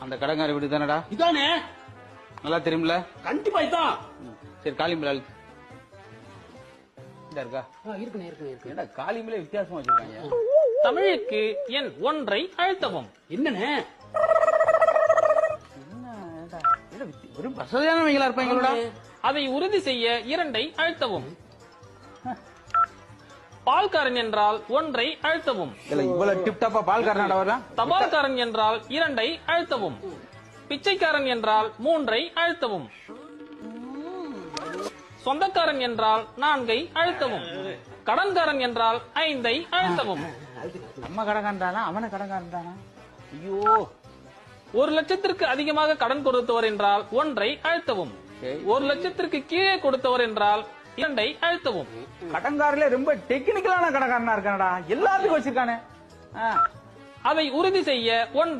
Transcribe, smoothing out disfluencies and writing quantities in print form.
அந்த கடங்கார வீடு தானடா? இதானே? நல்லா தெரியும்ல? கண்டிப்பா இதான். சரி காளிம்பல அழுத்து. இந்த இருக்கா? இருக்குண்ணே இருக்கு. ஏடா காளிம்பல வித்தியாசமா வச்சிருக்காங்க. தமிழுக்கு எண் 1 அழுத்தவும். என்னண்ணே? ஒரு வசதியானவங்களா இருப்பாங்களோட. அதை உறுதி செய்ய 2 அழுத்தவும். பால்காரன் என்றால் 1 அழுத்தவும். இல்ல இவ்வளவு டிப் டாப்பா பால்காரனாடா வரலாம். தபால்காரன் என்றால் 2 அழுத்தவும். பிச்சைக்காரன் என்றால் 3 அழுத்தவும். சொந்தக்காரன் என்றால் 4 அழுத்தவும். கடன்காரன் என்றால் 5 அழுத்தவும். நம்ம கடங்காரன் தானா அவன கடங்காரன் தானா? ஐயோ 1 லட்சத்திற்கு அதிகமாக கடன் கொடுத்தவர் என்றால் 1 அழுத்தவும். 1 லட்சத்திற்கு கீழே கொடுத்தவர் என்றால் 2 அழுத்தவும். கடங்காரில ரொம்ப டெக்னிக்கலான கடங்காரனா இருக்கானடா. எல்லாத்துக்கும் வச்சிருக்கானே. அதை உறுதி செய்ய 1